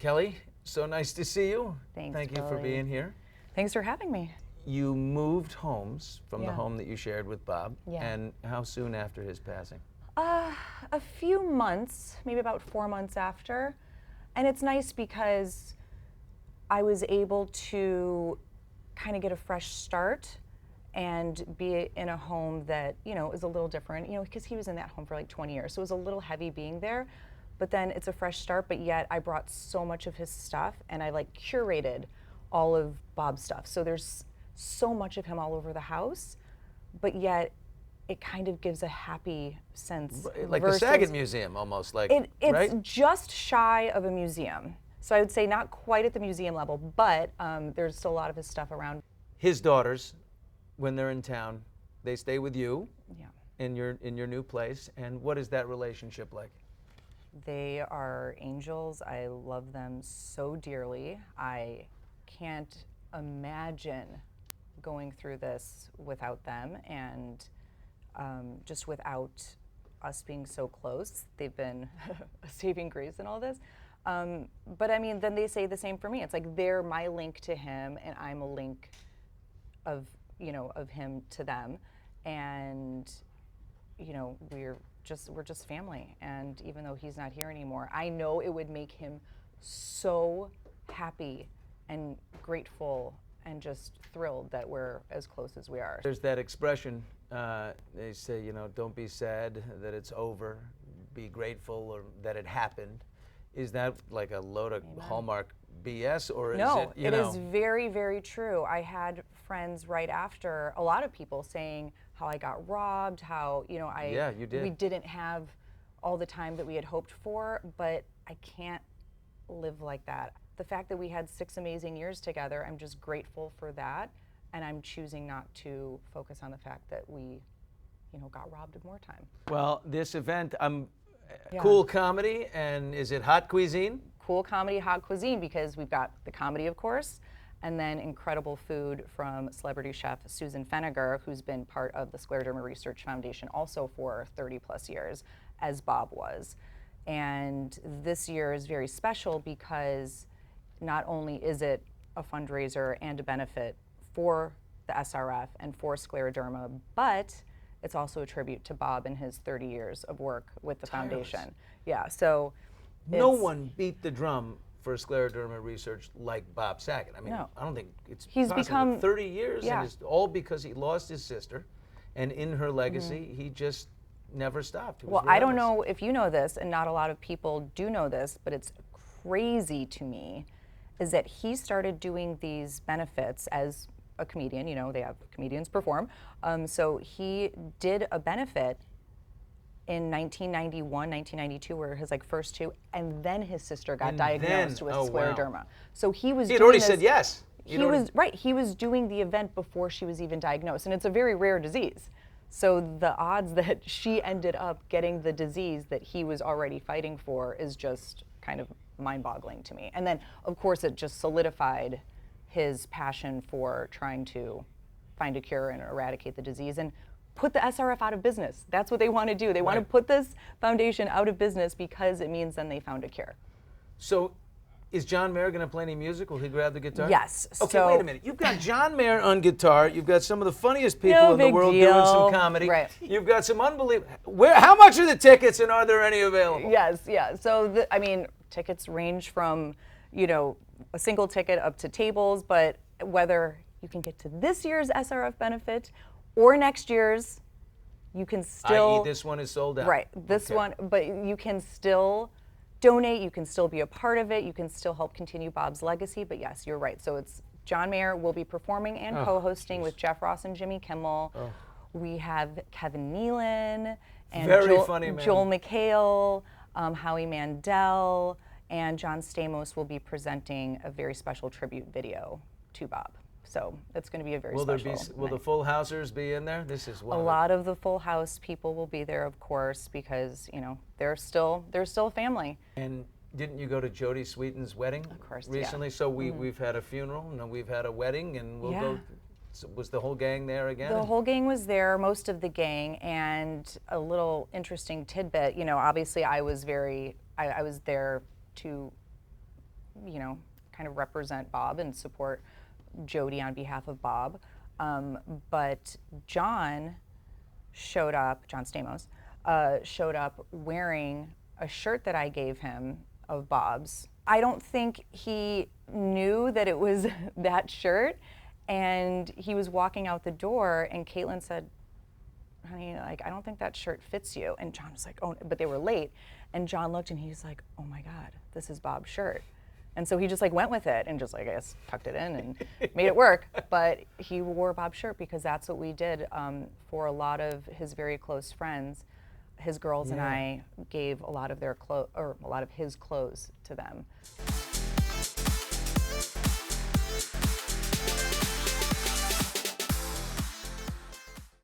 Kelly, so nice to see you. Thanks, Thank you for Billy. being here. Thanks for having me. You moved homes from the Yeah. home that you shared with Bob. Yeah. And how soon after his passing? A few months, maybe about 4 months after. And it's nice because I was able to kind of get a fresh start and be in a home that, is a little different, because he was in that home for like 20 years. So it was a little heavy being there. But then it's a fresh start, but yet I brought so much of his stuff and I like curated all of Bob's stuff. So there's so much of him all over the house, but yet it kind of gives a happy sense. Like the Saget Museum, almost like, it's right? just shy of a museum. So I would say not quite at the museum level, but there's still a lot of his stuff around. His daughters, when they're in town, they stay with you Yeah. in your new place. And what is that relationship like? They are angels. I love them so dearly. I can't imagine going through this without them, and just without us being so close. They've been a saving grace in all this. But I mean, then they say the same for me. It's like they're my link to him, and I'm a link of him to them, and we're just family. And even though he's not here anymore, I know it would make him so happy and grateful and just thrilled that we're as close as we are. There's that expression, they say, don't be sad that it's over, be grateful or that it happened. Is that like a load of Hallmark BS, or is No, it, it is very, very true. I had friends right after, a lot of people saying how I got robbed, how, Yeah, you did. we didn't have all the time that we had hoped for, but I can't live like that. The fact that we had 6 amazing years together, I'm just grateful for that, and I'm choosing not to focus on the fact that we, got robbed of more time. Well, this event, Yeah. cool comedy, and is it hot cuisine? Cool comedy, hot cuisine, because we've got the comedy, of course, and then incredible food from celebrity chef Susan Feniger, who's been part of the Scleroderma Research Foundation also for 30 plus years, as Bob was. And this year is very special because not only is it a fundraiser and a benefit for the SRF and for Scleroderma, but it's also a tribute to Bob and his 30 years of work with the foundation. Yeah, so No one beat the drum for Scleroderma research like Bob Saget. I mean, No. I don't think it's He's possible. become 30 years, yeah. and it's all because he lost his sister, and in her legacy, he just never stopped. It was Well, I don't relentless. know if you know this, and not a lot of people do know this, but it's crazy to me, is that he started doing these benefits as a comedian. They have comedians perform. So he did a benefit in 1991, 1992, were his first 2, and then his sister got diagnosed with scleroderma. So he was. He had already said yes. He was doing the event before she was even diagnosed, and it's a very rare disease. So the odds that she ended up getting the disease that he was already fighting for is just kind of mind-boggling to me. And then, of course, it just solidified his passion for trying to find a cure and eradicate the disease and put the SRF out of business. That's what they want to do. They want to put this foundation out of business because it means then they found a cure. So, is John Mayer going to play any music? Will he grab the guitar? Yes. Okay, so, wait a minute. You've got John Mayer on guitar. You've got some of the funniest people in the big world deal. doing some comedy. Right. You've got some unbelievable. How much are the tickets, and are there any available? Yes, yeah. So, tickets range from, a single ticket up to tables, but whether you can get to this year's SRF benefit or next year's, you can still. i.e., this one is sold out. Right, this one, but you can still donate, you can still be a part of it, you can still help continue Bob's legacy, but yes, you're right. So it's John Mayer will be performing and co-hosting with Jeff Ross and Jimmy Kimmel. We have Kevin Nealon and Joel McHale, Howie Mandel, and John Stamos will be presenting a very special tribute video to Bob. So it's going to be a very special night. Will the Full Housers be in there? This is one. A lot of the Full House people will be there, of course, because they're still a family. And didn't you go to Jodie Sweetin's wedding recently? Yeah. So we've had a funeral, and we've had a wedding, and we'll go. So was the whole gang there again? The whole gang was there, most of the gang, and a little interesting tidbit. Obviously I was there to you know, kind of represent Bob and support Jody on behalf of Bob. But John showed up, John Stamos, showed up wearing a shirt that I gave him of Bob's. I don't think he knew that it was that shirt, and he was walking out the door, and Caitlin said, honey, like, I don't think that shirt fits you. And John was like, oh, but they were late. And John looked and he's like, oh my God, this is Bob's shirt. And so he just like went with it and just like, I guess, tucked it in and made it work. But he wore Bob's shirt because that's what we did for a lot of his very close friends. His girls and I gave a lot of their a lot of his clothes to them.